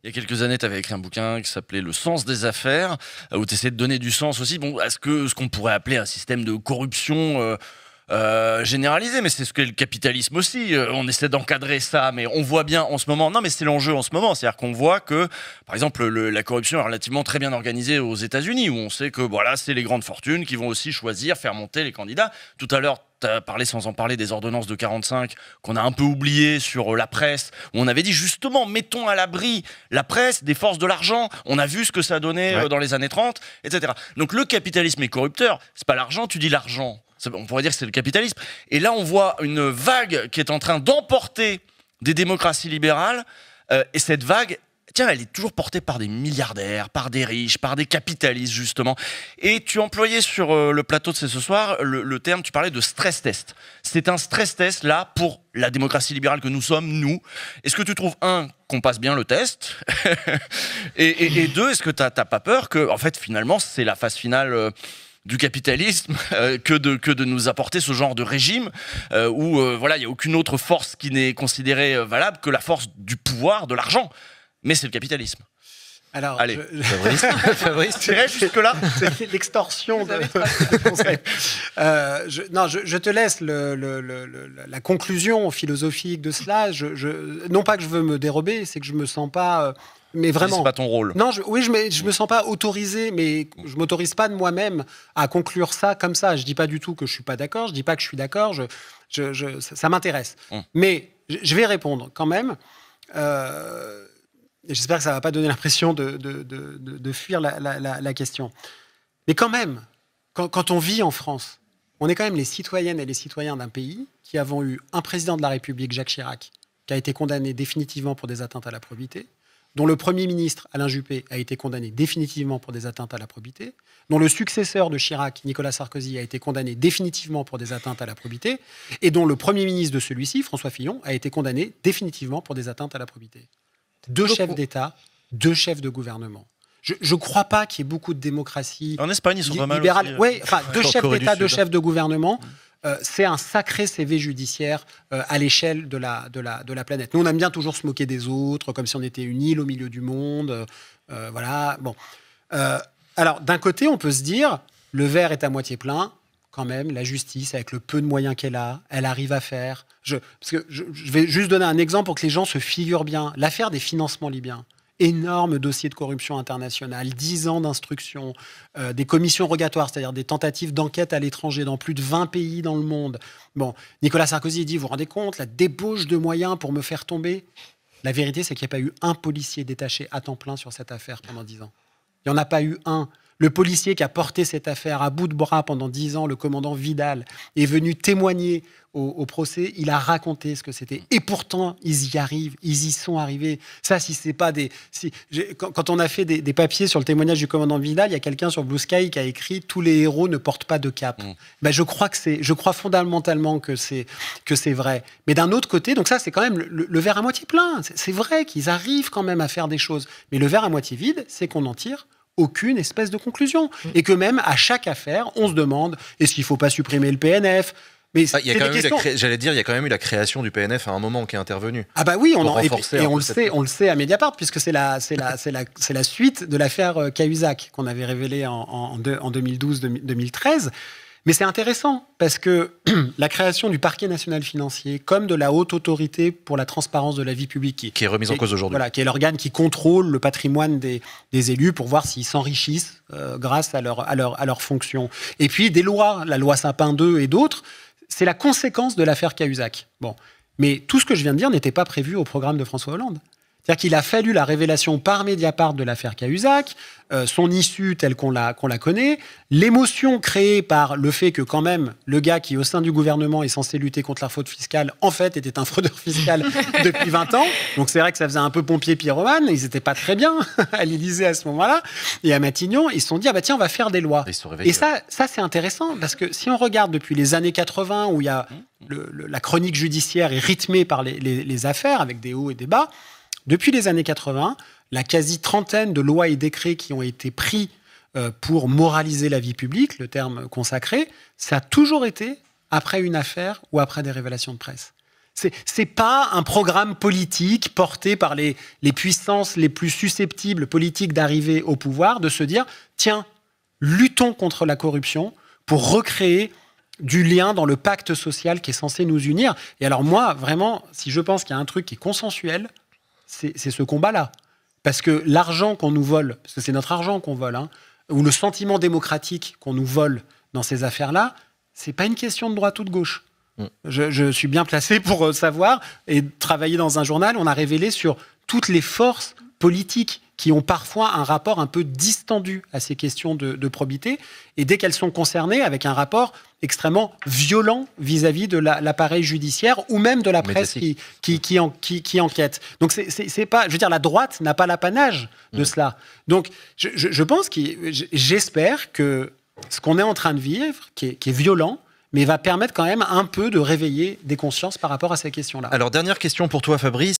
Il y a quelques années, tu avais écrit un bouquin qui s'appelait Le sens des affaires, où tu essaies de donner du sens aussi à ce qu'on pourrait appeler un système de corruption généralisé, mais c'est ce qu'est le capitalisme aussi. On essaie d'encadrer ça, mais on voit bien en ce moment, non mais c'est l'enjeu en ce moment, c'est-à-dire qu'on voit que, par exemple, la corruption est relativement très bien organisée aux États-Unis, où on sait que voilà, c'est les grandes fortunes qui vont aussi choisir, faire monter les candidats. Tout à l'heure, tu as parlé sans en parler des ordonnances de 45 qu'on a un peu oubliées sur la presse, où on avait dit justement, mettons à l'abri la presse des forces de l'argent. On a vu ce que ça donnait dans les années 30, etc. Donc le capitalisme est corrupteur, c'est pas l'argent, tu dis l'argent. On pourrait dire que c'est le capitalisme. Et là, on voit une vague qui est en train d'emporter des démocraties libérales. Et cette vague, tiens, elle est toujours portée par des milliardaires, par des riches, par des capitalistes, justement. Et tu employais sur le plateau de C'est ce soir le terme, tu parlais de stress test. C'est un stress test, là, pour la démocratie libérale que nous sommes, nous. Est-ce que tu trouves, un, qu'on passe bien le test et deux, est-ce que tu n'as pas peur que, en fait, finalement, c'est la phase finale du capitalisme que de nous apporter ce genre de régime où voilà, il n'y a aucune autre force qui n'est considérée valable que la force du pouvoir, de l'argent. Mais c'est le capitalisme. Alors, allez, Fabrice, tu jusque-là. C'est l'extorsion de concept. Je te laisse la conclusion philosophique de cela. Non pas que je veux me dérober, c'est que je me sens pas. Mais vraiment. C'est pas ton rôle. Non, je me sens pas autorisé, mais je m'autorise pas de moi-même à conclure ça comme ça. Je dis pas du tout que je suis pas d'accord. Je dis pas que je suis d'accord. Ça m'intéresse. Mais je vais répondre quand même. J'espère que ça va pas donner l'impression de fuir la question. Mais quand même, quand on vit en France, on est quand même les citoyennes et les citoyens d'un pays qui avons eu un président de la République, Jacques Chirac, qui a été condamné définitivement pour des atteintes à la probité, dont le Premier ministre, Alain Juppé, a été condamné définitivement pour des atteintes à la probité, dont le successeur de Chirac, Nicolas Sarkozy, a été condamné définitivement pour des atteintes à la probité, et dont le Premier ministre de celui-ci, François Fillon, a été condamné définitivement pour des atteintes à la probité. 2 chefs d'État, 2 chefs de gouvernement. Je ne crois pas qu'il y ait beaucoup de démocratie. En Espagne, ils sont pas mal libérale. aussi. Oui, enfin, 2 chefs d'État, 2 chefs de gouvernement. C'est un sacré CV judiciaire à l'échelle de la planète. Nous, on aime bien toujours se moquer des autres, comme si on était une île au milieu du monde. Voilà. Bon. Alors, d'un côté, on peut se dire, le verre est à moitié plein. Quand même, la justice, avec le peu de moyens qu'elle a, elle arrive à faire. Je vais juste donner un exemple pour que les gens se figurent bien. L'affaire des financements libyens. Énorme dossier de corruption internationale, 10 ans d'instruction, des commissions rogatoires, c'est-à-dire des tentatives d'enquête à l'étranger dans plus de 20 pays dans le monde. Bon, Nicolas Sarkozy dit, vous vous rendez compte, la débauche de moyens pour me faire tomber. La vérité, c'est qu'il n'y a pas eu un policier détaché à temps plein sur cette affaire pendant 10 ans. Il n'y en a pas eu un. Le policier qui a porté cette affaire à bout de bras pendant 10 ans, le commandant Vidal, est venu témoigner au procès. Il a raconté ce que c'était. Et pourtant, ils y arrivent. Ils y sont arrivés. Ça, si c'est pas des... Quand on a fait des papiers sur le témoignage du commandant Vidal, il y a quelqu'un sur Blue Sky qui a écrit « Tous les héros ne portent pas de cap ». Ben, je crois fondamentalement que c'est vrai. Mais d'un autre côté, donc ça, c'est quand même le verre à moitié plein. C'est vrai qu'ils arrivent quand même à faire des choses. Mais le verre à moitié vide, c'est qu'on en tire aucune espèce de conclusion. Et que même à chaque affaire, on se demande est-ce qu'il ne faut pas supprimer le PNF? Mais il y a quand même j'allais dire, il y a quand même eu la création du PNF à un moment qui est intervenu. Ah bah oui, on le sait à Mediapart, puisque c'est la suite de l'affaire Cahuzac qu'on avait révélée en 2012-2013. Mais c'est intéressant, parce que la création du parquet national financier, comme de la haute autorité pour la transparence de la vie publique, qui est remise en cause aujourd'hui. Voilà, qui est l'organe qui contrôle le patrimoine des élus pour voir s'ils s'enrichissent grâce à leur fonction. Et puis des lois, la loi Sapin 2 et d'autres, c'est la conséquence de l'affaire Cahuzac. Bon. Mais tout ce que je viens de dire n'était pas prévu au programme de François Hollande. C'est-à-dire qu'il a fallu la révélation par Mediapart de l'affaire Cahuzac, son issue telle qu'on la connaît, l'émotion créée par le fait que quand même le gars qui au sein du gouvernement est censé lutter contre la fraude fiscale, en fait était un fraudeur fiscal depuis 20 ans. Donc c'est vrai que ça faisait un peu pompier pyromane, ils n'étaient pas très bien à l'Élysée à ce moment-là. Et à Matignon, ils se sont dit, ah bah tiens, on va faire des lois. Et ça c'est intéressant, parce que si on regarde depuis les années 80, où il y a la chronique judiciaire est rythmée par les affaires, avec des hauts et des bas, depuis les années 80, la quasi-trentaine de lois et décrets qui ont été pris pour moraliser la vie publique, le terme consacré, ça a toujours été après une affaire ou après des révélations de presse. C'est pas un programme politique porté par les puissances les plus susceptibles politiques d'arriver au pouvoir, de se dire, tiens, luttons contre la corruption pour recréer du lien dans le pacte social qui est censé nous unir. Et alors moi, vraiment, si je pense qu'il y a un truc qui est consensuel, c'est ce combat-là. Parce que l'argent qu'on nous vole, parce que c'est notre argent qu'on vole, hein, ou le sentiment démocratique qu'on nous vole dans ces affaires-là, c'est pas une question de droite ou de gauche. Je suis bien placé pour savoir, et travailler dans un journal, on a révélé sur toutes les forces politiques qui ont parfois un rapport un peu distendu à ces questions de probité, et dès qu'elles sont concernées, avec un rapport extrêmement violent vis-à-vis de l'appareil judiciaire ou même de la presse qui enquête. Donc c'est pas, je veux dire, la droite n'a pas l'apanage de cela. Donc je pense j'espère que ce qu'on est en train de vivre, qui est violent, mais va permettre quand même un peu de réveiller des consciences par rapport à ces questions-là. Alors, dernière question pour toi, Fabrice.